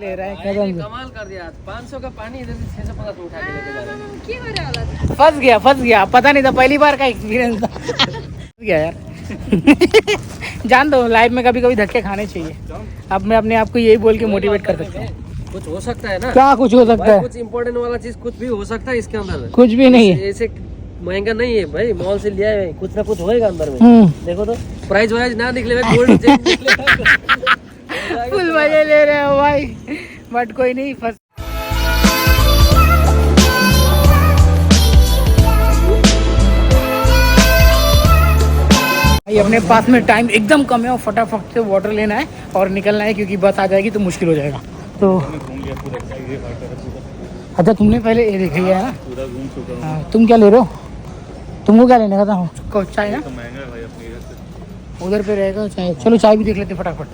ले रहा है कसम से। कमाल कर दिया। 500 का पानी इधर से 650 में उठा के लेके जा रहा है। फंस गया पता नहीं था, पहली बार का एक्सपीरियंस था। फंस गया यार। जान दो, लाइफ में कभी कभी धक्के खाने चाहिए। अब मैं अपने आप को यही बोल के मोटिवेट कर सकता हूँ। कुछ हो सकता है ना, क्या कुछ हो सकता है? कुछ इम्पोर्टेंट वाला चीज कुछ भी हो सकता है इसके अंदर। कुछ भी नहीं है, ऐसे महंगा नहीं है भाई, मॉल से लिया है, कुछ ना कुछ होएगा अंदर में। देखो तो प्राइस वाइज ना निकले भाई, गोल्ड चेन निकले। फुल मजे ले रहे हो भाई, बट कोई नहीं। फंस भाई अपने पास में टाइम एकदम कम है और फटाफट से वाटर लेना है और निकलना है, क्योंकि बस आ जाएगी तो मुश्किल हो जाएगा। तो अच्छा, तुमने पहले ये देख लिया है ना? हाँ, तुम क्या ले रहे हो? तुमको क्या लेने का था? चाय ना? उधर पे रहेगा चाय। चलो चाय भी देख लेते फटाफट।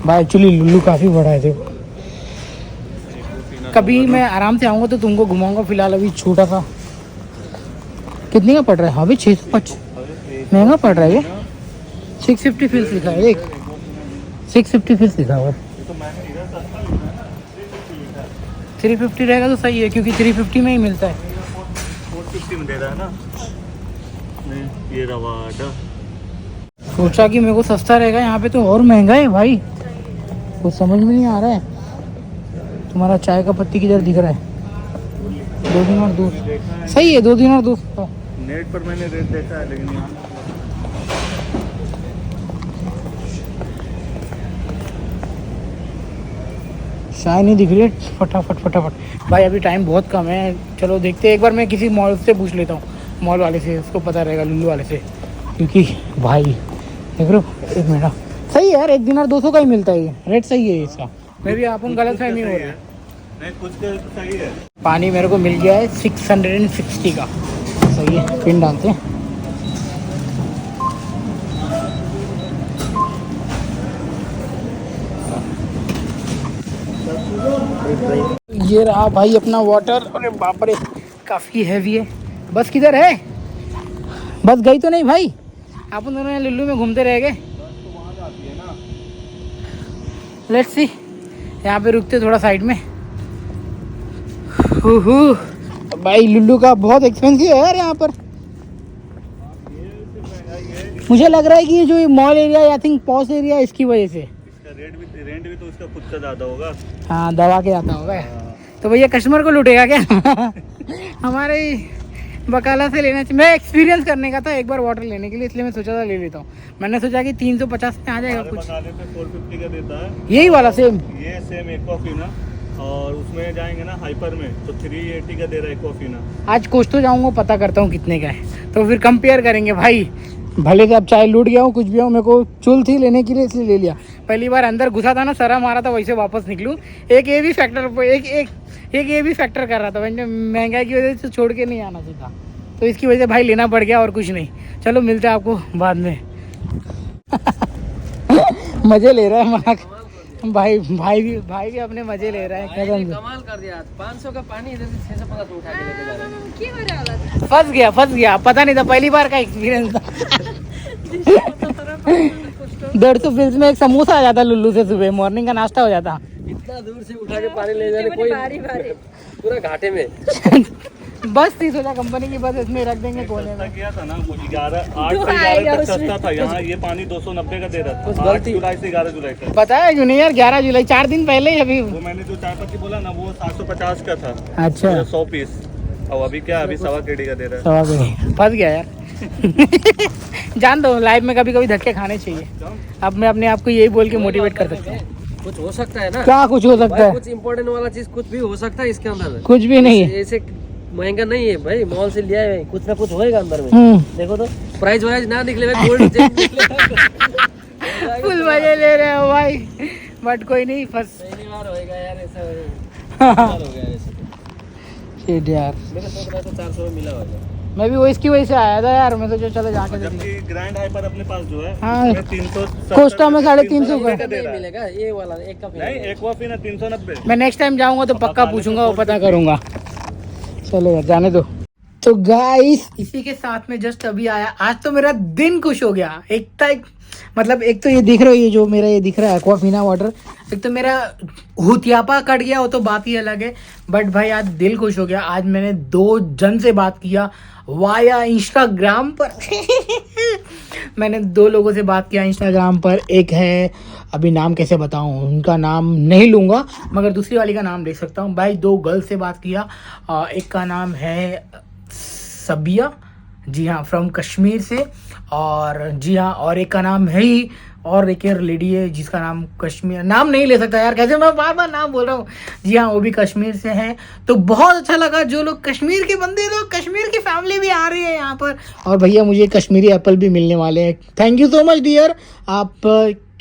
भाई एक्चुअली लुल्लू काफ़ी बड़ा है। देखो, कभी मैं आराम से आऊँगा तो तुमको घुमाऊंगा। फिलहाल अभी छोटा सा। कितने का पड़ रहा है? अभी 605 महंगा पड़ रहा है ये। 650 फीस लिखा है, देख 650 फीस लिखा हुआ है। 350 रहेगा तो सही है, क्योंकि 350 में ही मिलता है। 450 में दे रहा है ना? नहीं, ये रवा। सोचा कि मेरे को सस्ता रहेगा, यहाँ पे तो और महंगा है भाई। कुछ समझ में नहीं आ रहा है। तुम्हारा चाय का पत्ती किधर दिख रहा है? 2 दिन और 2 सही है, 2 दिन और 2। नेट पर मैंने रेट देखा है, लेकिन यहाँ चाय नहीं दिख रही है। फटाफट भाई, अभी टाइम बहुत कम है। चलो देखते हैं, एक बार मैं किसी मॉल से पूछ लेता हूँ, मॉल वाले से, उसको पता रहेगा, लुल्लू वाले से। क्योंकि भाई देख रहे हो, 1 मिनट सही है यार, 1 दिन और 200 का ही मिलता है ये। रेट सही है इसका। मैं भी आप गलत फहमी हो रहा है। नहीं, कुछ सही है। पानी मेरे को मिल गया है 660 का। सही है, पिन डालते हैं। ये रहा भाई अपना वाटर। अरे बाप रे, काफ़ी हैवी है। बस किधर है? बस गई तो नहीं भाई? अपन दोनों यहाँ लुल्लू में घूमते रह गए। लेट्स सी, यहाँ पे रुकते थोड़ा साइड में। भाई लुल्लू का बहुत एक्सपेंसिव है यार यहाँ पर। मुझे लग रहा है कि ये जो mall area, I think posh area, इसकी वजह से रेंट भी तो उसका खुद का ज़्यादा होगा। हाँ, दवा के आता होगा। तो भैया कस्टमर को लूटेगा क्या? हमारे बकाला से लेना चाहिए। मैं एक्सपीरियंस करने का था एक बार वाटर लेने के लिए, इसलिए मैं सोचा था ले लेता हूँ। मैंने सोचा कि 350 में आ जाएगा कुछ। बकाले पे 450 का देता है यही वाला सेम। ये सेम एक कॉफ़ी ना, और उसमें जाएंगे ना हाइपर में तो 380 का दे रहा है कॉफ़ी ना। आज कुछ तो जाऊँगा, पता करता हूँ कितने का है, तो फिर कंपेयर करेंगे भाई। भले से अब चाय लूट गया हूँ, कुछ भी हूँ, मेरे को चुल थी लेने के लिए, इसलिए ले लिया। पहली बार अंदर घुसा था ना, सरा मारा था, वैसे वापस निकलूँ। एक ये भी फैक्टर कर रहा था, महंगाई की वजह से छोड़ के नहीं आना चाहिए, तो इसकी वजह से भाई लेना पड़ गया, और कुछ नहीं। चलो मिलते हैं आपको बाद में। मजे ले रहा है मार्क भाई। भाई भी अपने मजे ले रहा है कसम से। कमाल कर दिया। 500 का पानी इधर से 650 में उठा के लेके जा रहा है। फंस गया पता नहीं था, पहली बार का एक्सपीरियंस था। 150 फीस में एक समोसा आ जाता लुल्लू से, सुबह मॉर्निंग का नाश्ता हो जाता। इतना दूर से उठा के पानी ले जाने, कोई पूरा घाटे में। बस थी, सोचा कंपनी की बस, इसमें रख देंगे कोने में। किया था ना, 8 तक सस्ता था। यहाँ ये पानी 290 का दे रहा था। 8 जुलाई से 11 जुलाई तक। पता है क्यों नहीं यार, 11 जुलाई 4 दिन पहले ही। अभी वो मैंने जो चाय पत्ती बोला ना, वो 750 का था। अच्छा, 100 पीस। और अभी क्या, अभी 1.25 केडी का दे रहा है। 1.25 केडी। फंस गया यार। जान दो, लाइफ में कभी कभी धक्के खाने चाहिए। अब मैं अपने आप को यही बोल के मोटिवेट कर सकता हूँ। कुछ हो सकता है ना, क्या कुछ हो सकता है? कुछ इम्पोर्टेंट वाला चीज कुछ भी हो सकता है इसके अंदर। कुछ भी नहीं है, ऐसे महंगा नहीं है भाई, मॉल से लिया है, कुछ ना कुछ होएगा अंदर में। देखो तो प्राइस वाइज ना निकले भाई, गोल्ड चेन निकले। फुल मजे ले रहे हो भाई, बट कोई नहीं। पहली बार होएगा यार ऐसा। हो गया ऐसे तो। यार मेरे सोच रहा था 400 में मिला होगा। मैं भी वो इसकी वजह से आया था यार। मैं सोचा चलो जाके देख जबकि ग्रैंड हाइपर अपने पास जो है, हाँ, उसमें 300 कोस्टा में 350 का नहीं मिलेगा ये वाला, एक कप नहीं, एक कॉफी ना 390। मैं नेक्स्ट टाइम जाऊंगा तो पक्का पूछूंगा, वो पता करूंगा। चलो यार जाने दो। तो गाइस, इसी के साथ में जस्ट अभी आया। आज तो मेरा दिन खुश हो गया। एक मतलब एक तो ये दिख रहा है, ये जो मेरा ये दिख रहा है एक्वाफिना वाटर, एक तो मेरा हुतियापा कट गया, वो तो बात ही अलग है। बट भाई आज दिल खुश हो गया, आज मैंने 2 जन से बात किया वाया इंस्टाग्राम पर। मैंने 2 लोगों से बात किया इंस्टाग्राम पर। एक है, अभी नाम कैसे बताऊं, उनका नाम नहीं लूँगा, मगर दूसरी वाली का नाम ले सकता हूँ। भाई 2 गर्ल्स से बात किया, एक का नाम है सबिया, जी हाँ, फ्रॉम कश्मीर से, और जी हाँ, और एक का नाम है ही, और एक लेडी है जिसका नाम कश्मीर, नाम नहीं ले सकता यार, कैसे मैं बार बार नाम बोल रहा हूँ। जी हाँ, वो भी कश्मीर से है। तो बहुत अच्छा लगा, जो लोग कश्मीर के बंदे, तो कश्मीर की फैमिली भी आ रही है यहाँ पर। और भैया मुझे कश्मीरी एप्पल भी मिलने वाले हैं। Thank you so much dear, आप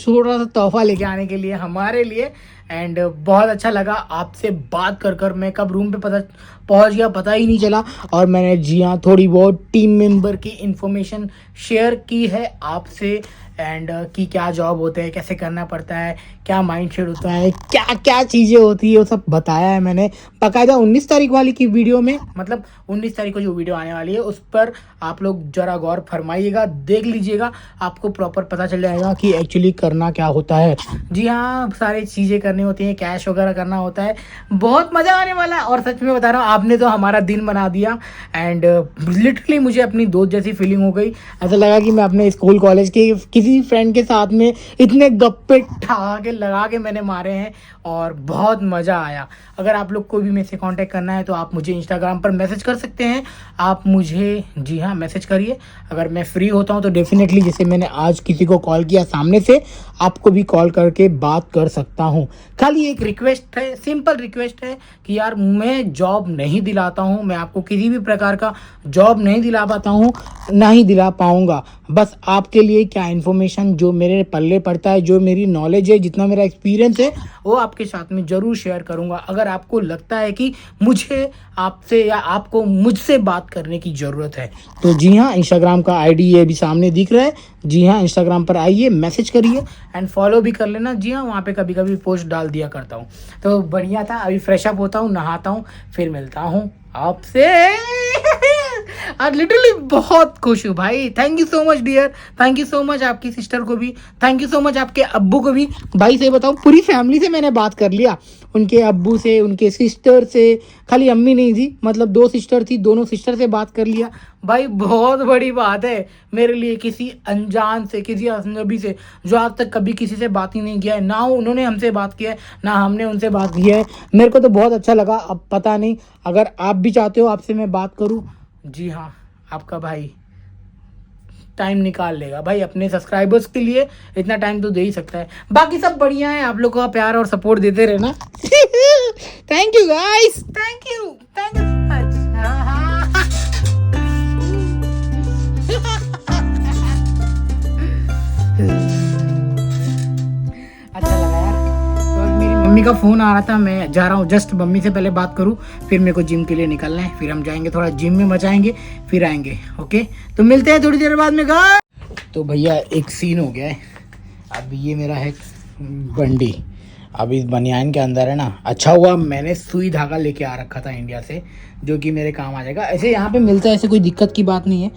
छोटा सा तोहफा लेके आने के लिए हमारे लिए। एंड बहुत अच्छा लगा आपसे बात कर कर। मैं कब रूम पे पहुंच गया पता ही नहीं चला। और मैंने जी हाँ थोड़ी बहुत टीम मेंबर की इन्फॉर्मेशन शेयर की है आपसे, एंड कि क्या जॉब होते हैं, कैसे करना पड़ता है, क्या माइंडसेट होता है, क्या क्या चीज़ें होती है, वो सब बताया है मैंने बाकायदा 19 तारीख वाली की वीडियो में। मतलब 19 तारीख को जो वीडियो आने वाली है उस पर आप लोग जरा गौर फरमाइएगा, देख लीजिएगा, आपको प्रॉपर पता चल जाएगा कि एक्चुअली करना क्या होता है। जी हाँ, सारी चीज़ें करनी होती हैं, कैश वगैरह करना होता है, बहुत मज़ा आने वाला है। और सच में बता रहा हूँ, आपने तो हमारा दिन बना दिया। एंड लिटरली मुझे अपनी दोस्त जैसी फीलिंग हो गई। ऐसा लगा कि मैं अपने स्कूल कॉलेज के किसी फ्रेंड के साथ में इतने गप्पे लगा के मैंने मारे हैं, और बहुत मज़ा आया। अगर आप लोग को भी मेरे से कांटेक्ट करना है तो आप मुझे इंस्टाग्राम पर मैसेज कर सकते हैं। आप मुझे जी हाँ मैसेज करिए, अगर मैं फ्री होता हूँ तो डेफिनेटली, जैसे मैंने आज किसी को कॉल किया सामने से, आपको भी कॉल करके बात कर सकता हूँ। खाली एक रिक्वेस्ट है, सिंपल रिक्वेस्ट है कि यार मैं जॉब नहीं दिलाता हूँ, मैं आपको किसी भी प्रकार का जॉब नहीं दिला पाता हूँ, ना ही दिला पाऊँगा। बस आपके लिए क्या इन्फॉर्मेशन जो मेरे पल्ले पड़ता है, जो मेरी नॉलेज है, जितना मेरा एक्सपीरियंस है, वो आपके साथ में ज़रूर शेयर करूँगा। अगर आपको लगता है कि मुझे आपसे या आपको मुझसे बात करने की ज़रूरत है तो जी हाँ, इंस्टाग्राम का आईडी ये भी सामने दिख रहा है। जी हाँ, इंस्टाग्राम पर आइए, मैसेज करिए एंड फॉलो भी कर लेना। जी हाँ, वहाँ पे कभी कभी पोस्ट डाल दिया करता हूँ। तो बढ़िया था, अभी फ्रेश अप होता हूँ, नहाता हूँ, फिर मिलता हूँ आपसे। आज लिटरली बहुत खुश हूँ भाई। Thank you so much dear, thank you so much आपकी सिस्टर को भी, थैंक यू सो मच आपके अब्बू को भी। भाई से बताऊँ, पूरी फैमिली से मैंने बात कर लिया, उनके अब्बू से, उनके सिस्टर से, खाली अम्मी नहीं थी, मतलब 2 सिस्टर थी, दोनों सिस्टर से बात कर लिया। भाई बहुत बड़ी बात है मेरे लिए, किसी अनजान से, किसी अजनबी से जो आज तक कभी किसी से बात ही नहीं किया है, ना उन्होंने हमसे बात किया है, ना हमने उनसे बात की है। मेरे को तो बहुत अच्छा लगा। अब पता नहीं, अगर आप भी चाहते हो आपसे मैं बात करूं, जी हाँ, आपका भाई टाइम निकाल लेगा भाई। अपने सब्सक्राइबर्स के लिए इतना टाइम तो दे ही सकता है। बाकी सब बढ़िया है, आप लोग का प्यार और सपोर्ट देते रहना। Thank you guys, thank you so much. अच्छा लगा यार। तो मेरी मम्मी का फ़ोन आ रहा था, मैं जा रहा हूँ, जस्ट मम्मी से पहले बात करूँ, फिर मेरे को जिम के लिए निकलना है, फिर हम जाएंगे थोड़ा जिम में मचाएंगे, फिर आएंगे। ओके, तो मिलते हैं थोड़ी देर बाद में। तो भैया एक सीन हो गया है, अब ये मेरा है बंडी, अब इस बनियान के अंदर है ना, अच्छा हुआ मैंने सुई धागा लेके आ रखा था इंडिया से, जो कि मेरे काम आ जाएगा। ऐसे यहाँ पे मिलता है, ऐसे कोई दिक्कत की बात नहीं है।